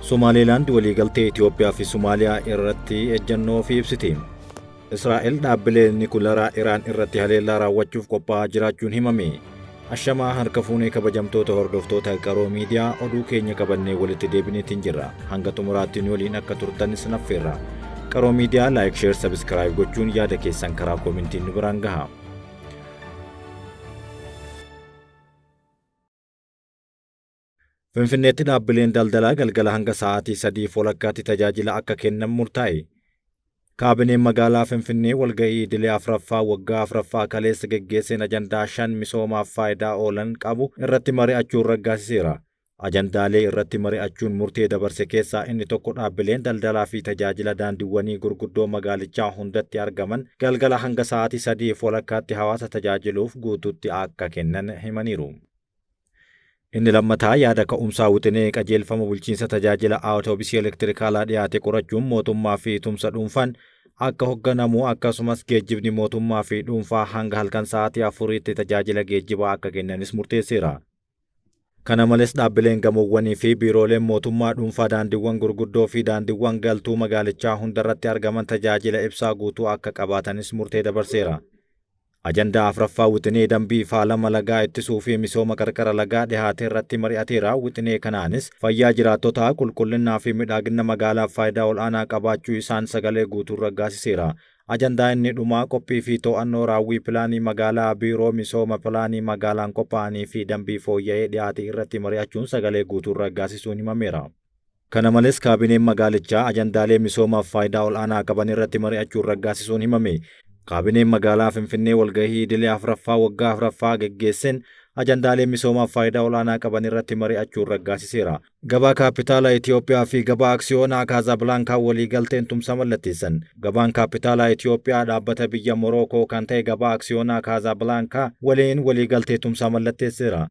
Somaaliilaand waliigaltee Itoophiyaa fi Somaaliyaa irratti ejjennoo fi ibsiti. Israa'el dhaabbilee nikuleeraa Iraan irratti haleellaa raawwachuuf qophaa'aa jiraachuun himame. Ashamaa harka fuunee kabajamtoota hordoftoota qaroo miidiyaa oduu keenya qabannee walitti deebineetiin jirra. Hanga xumuraatti nu waliin akka turtanis naffeerra. Qaroo miidiyaa laayik, sheer, sabiskiraayib gochuun yaada keessan karaa koomentiin nu biraan gaha. Finfinneetti dhaabbileen daldalaa galgala hanga sa'aatii 3:00 tajaajila akka kennan murtaa'e. Kaabineen magaalaa Finfinnee walga'ii idilee afuraffaa waggaa afuraffaa kaleessa geggeesseen ajandaa 5 misoomaaf faayidaa oolan qabu irratti mari'achuun raggaasiseera. Ajandaalee irratti mari'achuun murtee dabarse keessaa inni tokko dhaabbileen daldalaa fi tajaajila daandiiwwanii gurguddoo magaalichaa hundatti argaman galgala hanga sa'aatii 3:00 hawaasa tajaajiluuf guutuutti akka kennan himaniiru. Inni lammataa yaada ka'umsaa wixinee qajeelfama bulchiinsa tajaajila awutoobisii elektirikaalaa dhiyaate qorachuun mootummaa fi tumsa dhuunfaan akka hoogganamu akkasumas geejjibni mootummaa fi dhuunfaa hanga halkan sa'aatii 4tti tajaajila geejjibaa akka kennanis murteesseera. Kana malees dhaabbileen gamoowwanii fi biirooleen mootummaa dhuunfaa daandiiwwan gurguddoo fi daandiiwwan galtuu magaalichaa hundarratti argaman tajaajila ibsaa guutuu akka qabaatanis murtee dabarseera. Ajandaa afuraffaa wixinee dambii faalama lagaa ittisuu fi misooma qarqara lagaa dhihaate irratti mari'ateera. Wixinee kanaanis fayyaa jiraattotaa, qulqullinnaa fi midhaagina magaalaaf faayidaa ol'aanaa qabaachuu isaan sagalee guutuun raggaasiseera. Ajandaa inni dhumaa qophii fi to'annoo raawwii pilaanii magaalaa, biiroo misooma pilaanii magaalaan qophaa'anii fi dambii fooyya'ee dhihaate irratti mari'achuun sagalee guutuun raggaasisuun himameera. Kana malees kaabineen magaalichaa ajandaalee misoomaaf faayidaa ol'aanaa qaban irratti mari'achuun raggaasisuun himame. Kaabineen magaalaa Finfinnee walgahii idilee afuraffaa waggaa afuraffaa geggeesseen ajandaalee misoomaaf faayidaa olaanaa qaban irratti mari'achuun raggaasiseera. Gabaa kaapitaalaa Itoophiyaa fi gabaa aksiyoonaa Kaazaablaankaa waliigalteen tumsa mallatteessan. Gabaan kaapitaalaa Itoophiyaa dhaabbata biyya Morookoo kan ta'e gabaa aksiyoonaa Kaazaablaankaa waliin waliigaltee tumsa mallatteesseera.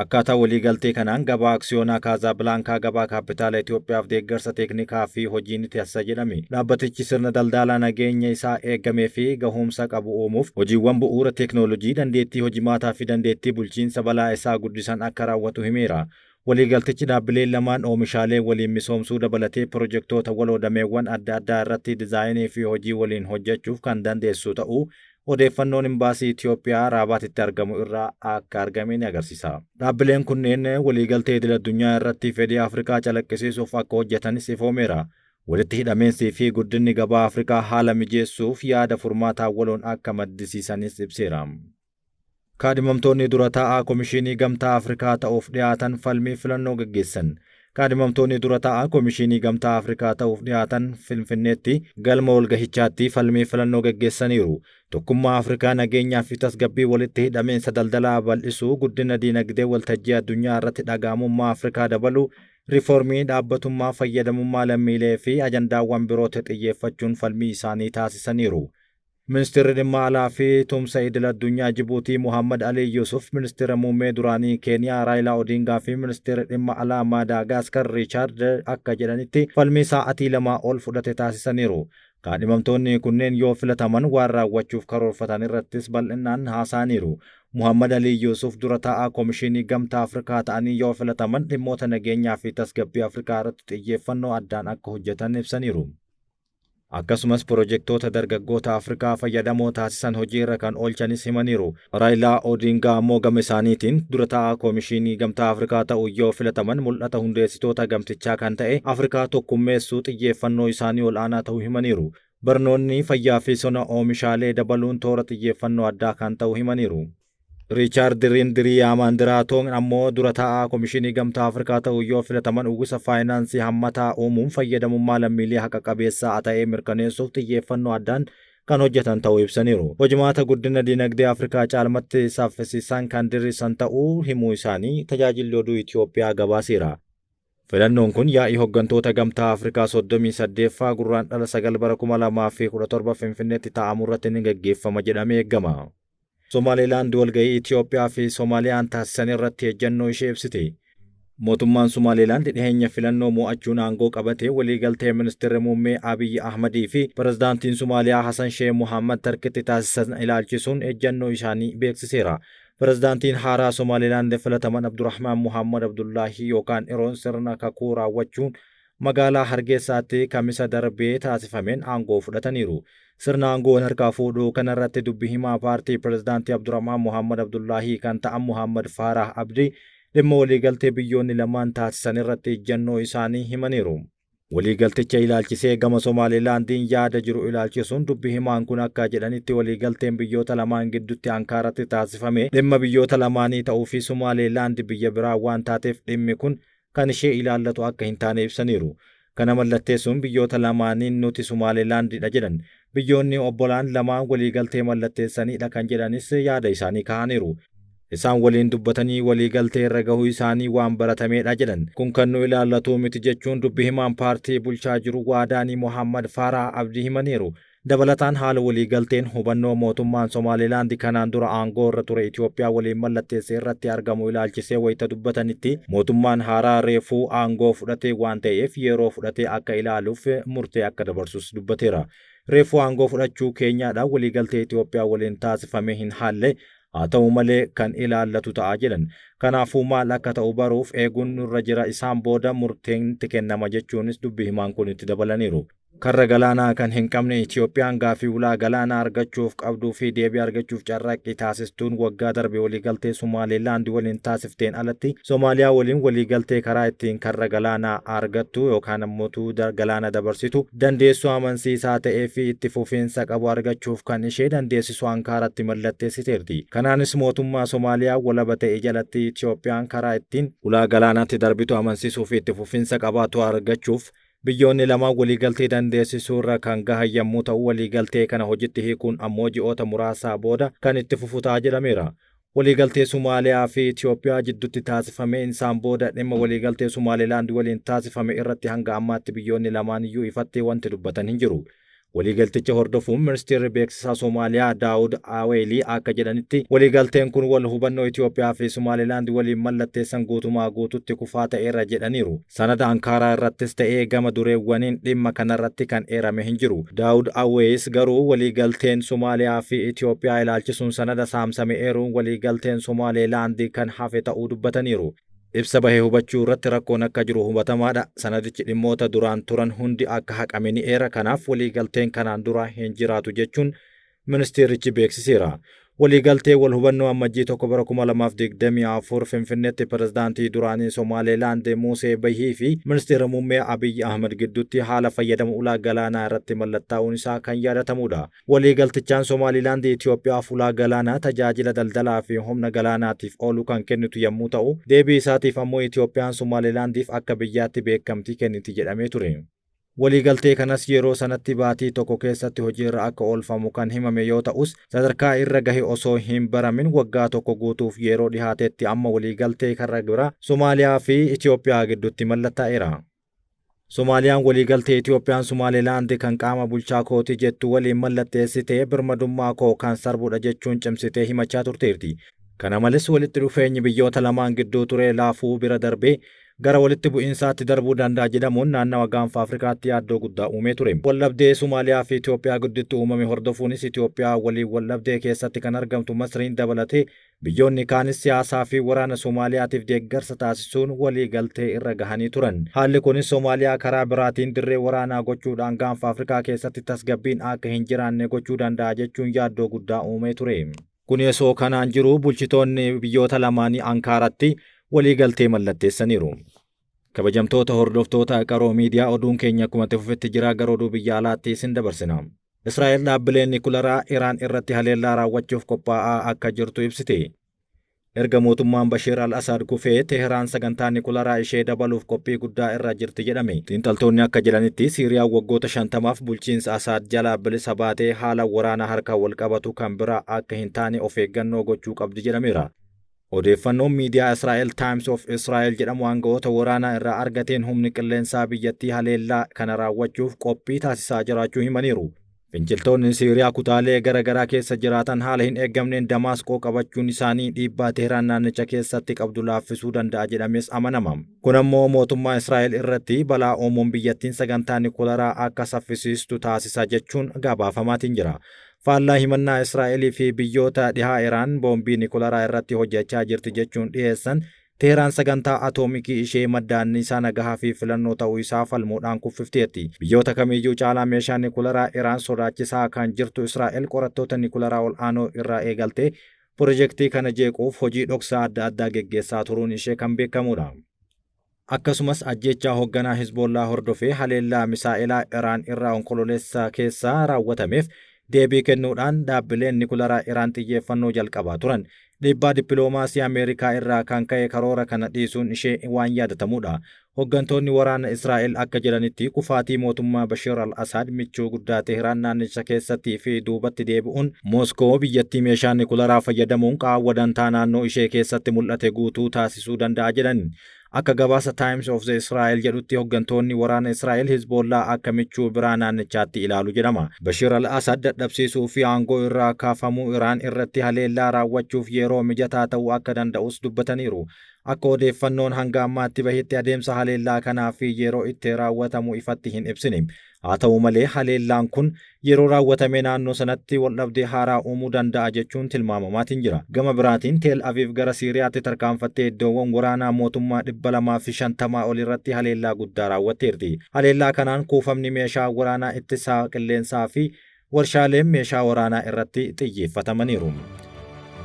Akkaataa waliigaltee kanaan gabaa aksiyoonaa Kaazaablaankaa gabaa kaapitaalaa Itoophiyaaf deeggarsa teeknikaa fi hojii ni taasisa jedhame. Dhaabbatichi sirna daldalaa nageenya isaa eegamee fi gahumsa qabu uumuuf hojiiwwan bu'uura teeknoolojii, dandeettii hojimaataa fi dandeettii bulchiinsa balaa isaa guddisan akka raawwatu himeera. Waliigaltichi dhaabbileen lamaan oomishaalee waliin misoomsuu dabalatee pirojektoota waloo dameewwan adda addaa irratti dizaayinii fi hojii waliin hojjechuuf kan dandeessu ta'uu odeeffannoon imbaasii Itoophiyaa Raabaatitti argamu irraa akka argame ni agarsiisa. Dhaabbileen kunneen waliigaltee idil addunyaa irratti fedhii Afrikaa calaqqisiisuuf akka hojjetanis ifoomeera. Walitti hidhameensi fi guddinni gabaa Afrikaa haala mijeessuuf yaada furmaataa waloon akka maddisiisanis ibseera. Kaadhimamtoonni dura taa'aa Komishinii Gamtaa Afrikaa ta'uuf dhiyaatan falmii filannoo gaggeessan. Kaadhimamtoonni dura taa'aa Komishinii Gamtaa Afrikaa ta'uuf dhiyaatan Finfinneetti galma walgahichaatti falmii filannoo gaggeessaniiru. Tokkummaa Afrikaa nageenyaa fi tasgabbii, walitti hidhameensa daldalaa bal'isuu, guddina diinagdee, waltajjii addunyaa irratti dhaga'amummaa Afrikaa dabaluu, riiformii dhaabbatummaa, fayyadamummaa lammiilee fi ajandaawwan birootti xiyyeeffachuun falmii isaanii taasisaniiru. Ministeerri dhimma alaa fi tumsa idil addunyaa Jibuutii Muhammad Ali Yusuf, ministeera muummee duraanii Keeniyaa Raayilaa Odingaa fi ministeera dhimma alaa Maadaagaskar Riichaard akka jedhanitti falmii sa'aatii 2 ol fudhate taasisaniiru. Kaadhimamtoonni kunneen yoo filataman waan raawwachuuf karoorfatan irrattis bal'inaan haasa'aniiru. Muhammad Ali Yusuf dura taa'aa Komishinii Gamtaa Afrikaa ta'anii yoo filataman dhimmoota nageenyaa fi tasgabbii Afrikaa irratti xiyyeeffannoo addaan akka hojjetan ibsaniiru. Akkasumas pirojektoota dargaggoota Afrikaa fayyadamoo taasisan hojiirra kan oolchanis himaniiru. Raayilaa Odingaa ammoo gama isaaniitiin dura taa'aa Komishinii Gamtaa Afrikaa ta'uu yoo filataman mul'ata hundeessitoota gamtichaa kan ta'e Afrikaa tokkummeessuu xiyyeeffannoo isaanii ol'aanaa ta'uu himaniiru. Barnoonni, fayyaa fi sona oomishaalee dabaluun toora xiyyeeffannoo addaa kan ta'uu himaniiru. Riichaard Rindiriyaamandiraatoon ammoo dura taa'aa Komishinii Gamtaa Afrikaa ta'uu yoo filataman uwwisa faayinaansii hammataa uumuun fayyadamummaa lammiilee haqa qabeessaa ta'ee mirkaneessuuf xiyyeeffannoo addaan kan hojjetan ta'uu ibsaniiru. Hojimaata guddina diinagdee Afrikaa caalmatti saffisiisan kan diriirsan ta'uu himuu isaanii tajaajilli oduu Itoophiyaa gabaaseera. Filannoon kun yaa'ii hooggantoota Gamtaa Afrikaa 38ffaa gurraandhala 9 bara 2017 Finfinneetti taa'amu irratti ni gaggeeffama jedhamee eegama. Somaaliilaand walgahii Itoophiyaa fi Soomaaliyaan taasisan irratti ejjennoo ishee ibsite. Mootummaan Somaaliilaand dhiheenya filannoo mo'achuun aangoo qabatee waliigaltee ministeera muummee Abiy Ahmadii fi pirezidaantiin Somaaliyaa Hassan Sheikh Mohammad tarkiitti taasisan ilaalchisuun ejjennoo isaanii beeksiseera. Pirezidaantiin haaraa Somaaliilaand filataman Abdurrahmaan Mohammad Abdullaahi yookaan Iroon sirna kakuu raawwachuun magaalaa Hargeysaatti kamisa darbee taasifameen aangoo fudhataniiru. Sirna aangoo harkaa fuudhuu kanarratti dubbii himaa paartii pirezidaantii Abdurrahmaan Mohammad Abdullaahii kan ta'an Mohammad Faarah Abdii dhimma waliigaltee biyyoonni lamaan taasisan irratti ejjennoo isaanii himaniiru. Waliigalticha ilaalchisee gama Somaalilaandiin yaada jiru ilaalchisuun dubbii himaan kun akka jedhanitti waliigalteen biyyoota lamaan gidduutti Ankaaratti taasifame dhimma biyyoota lamaanii ta'uu fi Somaalilaand biyya biraa waan taateef dhimmi kun kan ishee ilaallatu akka hin taane ibsaniiru. Kana mallatteessuun biyyoota lamaaniin nuti Somaalilaandidha jedhan. Biyyoonni obbolaan lamaan waliigaltee mallatteessanidha kan jedhanis yaada isaanii kaa'aniiru. Isaan waliin dubbatanii waliigaltee irra gahuu isaanii waan baratamedha jedhan. Kun kan nu ilaallatu miti jechuun dubbii himaan paartii bulchaa jiru waadaanii Mohammad Faarah Abdii himaniiru. Dabalataan haala waliigalteen hubannoo mootummaan Somaalilaand kanaan dura aangoo irra ture Itoophiyaa waliin mallatteessee irratti argamu ilaalchisee wayita dubbatanitti mootummaan haaraa reefuu aangoo fudhatee waan ta'eef yeroo fudhatee akka ilaaluuf murtee akka dabarsus dubbateera. Reefuu aangoo fudhachuu keenyaadha waliigaltee Itoophiyaa waliin taasifame hin haalle haa ta'u malee kan ilaallatu ta'a jedhan. Kanaafuu maal akka ta'u baruuf eeguun nurra jira isaan booda murteen itti kennama jechuunis dubbii himaan kun itti dabalaniiru. Karra galaanaa kan hin qabne Itoophiyaan gaafii ulaa galaanaa argachuuf qabduu fi deebii argachuuf carraaqqii taasistuun waggaa darbe waliigaltee Somaalilaand waliin taasifteen alatti Somaaliyaa waliin waliigaltee karaa ittiin karra galaanaa argattu yookaan ammoo galaana dabarsitu dandeessuu amansiisaa ta'ee fi itti fufiinsa qabu argachuuf kan ishee dandeessisu Ankaaratti mallatteessiteerti. Kanaanis mootummaa Somaaliyaa walaba ta'e jalatti Itoophiyaan karaa ittiin ulaa galaanaatti darbitu amansiisuu fi itti fufiinsa qabaatu argachuuf biyyoonni lamaan waliigaltee dandeessisuu irra kan gahan yommuu ta'u waliigaltee kana hojiitti hiikuun ammoo ji'oota muraasaa booda kan itti fufutaa jedhameera. Waliigaltee Somaaliyaa fi Itoophiyaa jidduutti taasifameen isaan booda dhimma waliigaltee Somaalilaand waliin taasifame irratti hanga ammaatti biyyoonni lamaan iyyuu ifattee wanti dubbatan hin jiru. Waliigalticha hordofuun ministeerri beeksisaa Somaaliyaa Daawud Aweelii akka jedhanitti waliigalteen kun wal hubannoo Itoophiyaa fi Somaalilaand waliin mallatteessan guutumaa guututti kufaa ta'eera jedhaniiru. Sanada Ankaaraa irrattis ta'ee gama dureewwaniin dhimma kanarratti kan eerame hin jiru. Daawud Awees garuu waliigalteen Somaaliyaa fi Itoophiyaa ilaalchisuun sanada saamsame eeruun waliigalteen Somaalilaand kan hafe ta'uu dubbataniiru. Ibsa bahee hubachuu irratti rakkoon akka jiru hubatamaadha. Sanadichi dhimmoota duraan turan hundi akka haqame ni eera. Kanaaf waliigalteen kanaan dura hin jiraatu jechuun ministeerichi beeksiseera. Waliigaltee wal hubannoo ammajjii 1 Finfinneetti pirezidaantii duraanii Somaalilaand Musee Bahii fi ministeera muummee Abiyyi Ahmad gidduutti haala fayyadama ulaa galaanaa irratti mallattaa'uun isaa kan yaadatamudha. Waliigaltichaan Somaalilaand Itoophiyaaf ulaa galaanaa tajaajila daldalaa fi humna galaanaatiif oolu kan kennitu yommuu ta'u, deebii isaatiif ammoo Itoophiyaan Somaalilaandiif akka biyyaatti beekamtii kenniti jedhamee ture. Waliigaltee kanas yeroo sanatti baatii tokko keessatti hojiirra akka oolfamu kan himame yoo ta'us sadarkaa irra gahe osoo hin baramin waggaa tokko guutuuf yeroo dhihaatetti amma waliigaltee karra bira Somaaliyaa fi Itoophiyaa gidduutti mallattaa'eera. Somaaliyaan waliigaltee Itoophiyaan Somaalilaand kan qaama bulchaa kooti jettu waliin mallatteessitee birmadummaa koo kan sarbudha jechuun cimsitee himachaa turteerti. Kana malees walitti dhufeenyi biyyoota lamaan gidduu ture laafuu bira darbee gara walitti bu'iinsaatti darbuu danda'a jedhamuun naannawa gaanfa Afrikaatti yaaddoo guddaa uumee ture. Waldhabdee Somaaliyaa fi Itoophiyaa gidduutti uumame hordofuunis Itoophiyaa waliin waldhabdee keessatti kan argamtu Masriin dabalatee biyyoonni kaanis siyaasaa fi waraana Somaaliyaatiif deeggarsa taasisuun waliigaltee irra gahanii turan. Haalli kunis Somaaliyaa karaa biraatiin dirree waraanaa gochuudhaan gaanfa Afrikaa keessatti tasgabbiin akka hin jiraanne gochuu danda'a jechuun yaaddoo guddaa uumee ture. Kun osoo kanaan jiru bulchitoonni biyyoota lamaanii Ankaaratti waliigaltee mallatteessaniiru. Kabajamtoota hordoftoota qaroo miidiyaa oduun keenya akkuma fufetti jira gara oduu biyya alaatti isin dabarsina. Israa'el dhaabbileen Nikuleeraa Iraan irratti haleellaa raawwachuuf qophaa'aa akka jirtu ibsite. Erga mootummaan Bashiir al-Assad kufee Teheraan sagantaa Nikuleeraa ishee dabaluuf qophii guddaa irra jirti jedhame. Xiinxaltoonni akka jedhanitti Siiriyaan waggoota 50f bulchiinsa Assad jalaa bilisa baatee haala waraanaa harka wal qabatu kan biraa akka hin taane of eeggannoo gochuu qabdi jedhameera. Odeeffannoon miidiyaa Israa'el Times of Israel jedhamu aangawoota waraanaa irraa argateen humni qilleensaa biyyattii haleellaa kana raawwachuuf qophii taasisaa jiraachuu himaniiru. Finciltoonni Siiriyaa kutaalee garaa keessa jiraatan haala hin eeggamneen Damaasqoo qabachuun isaanii dhiibbaa Teheraan naannicha keessatti qabdu laaffisuu danda'a jedhamees amanama. Kun ammoo mootummaa Israa'el irratti balaa uumuun biyyattiin sagantaa Nikuleeraa akka saffisiistu taasisa jechuun gabaafamaatiin jira. Faallaa himannaa Israa'elii fi biyyoota dhihaa Iraan boombii Nikuleeraa irratti hojjechaa jirti jechuun dhiyeessan Teheraan sagantaa atoomikii ishee madda anniisaa nagahaa fi filannoo ta'uu isaa falmuudhaan kuffifteetti. Biyyoota kamiyyuu caalaa meeshaan nikularaa Iraan sodaachisaa kan jirtu Israa'el qorattoota nikularaa ol'aanoo irraa eegaltee pirojektii kana jeequuf hojii dhoksaa adda addaa geggeessaa turuun ishee kan beekamudha. Akkasumas ajjechaa hoogganaa Hizbollaa hordofee haleellaa misaa'ilaa Iraan irraa onkololeessa keessaa raawwatameef deebii kennuudhaan dhaabbileen nikularaa Iraan xiyyeeffannoo jalqabaa turan. Dhiibbaa dippiloomaasii Ameerikaa irraa kan ka'e karoora kana dhiisuun ishee waan yaadatamudha. Hooggantoonni waraana Israa'el akka jedhanitti kufaatii mootummaa Bashir al-Assad michuu guddaa Teheraan naannicha keessattii fi duubatti deebi'uun Mooskoo biyyattii meeshaa nikularaa fayyadamuun qaawwa dantaa naannoo ishee keessatti mul'ate guutuu taasisuu danda'a jedhan. Akka gabaasa Times of the Israel jedhutti hooggantoonni waraana Israa'el Hizbollaa akka michuu biraa naannichaatti ilaalu jedhama. Bashir al-Assad dadhabsiisuu fi aangoo irraa kaafamuu Iraan irratti haleellaa raawwachuuf yeroo mijataa ta'uu akka danda'us dubbataniiru. Akka odeeffannoon hanga ammaatti bahetti adeemsa haleellaa kanaa fi yeroo itti raawwatamu ifatti hin ibsine. Haa ta'u malee haleellaan kun yeroo raawwatame naannoo sanatti waldhabdee haaraa uumuu danda'a jechuun tilmaamamaatiin jira. Gama biraatiin Teel Aviv gara Siiriyaatti tarkaanfattee iddoowwan waraanaa mootummaa 250 ol irratti haleellaa guddaa raawwatteerti. Haleellaa kanaan kuufamni meeshaa waraanaa ittisaa qilleensaa fi warshaaleen meeshaa waraanaa irratti xiyyeeffatamaniiru.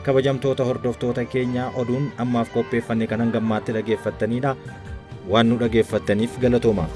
Kabajamtoota hordoftoota keenya oduun ammaaf qopheeffanne kan hangammaatti dhageeffattanidha. Waan nu dhageeffattaniif galatooma.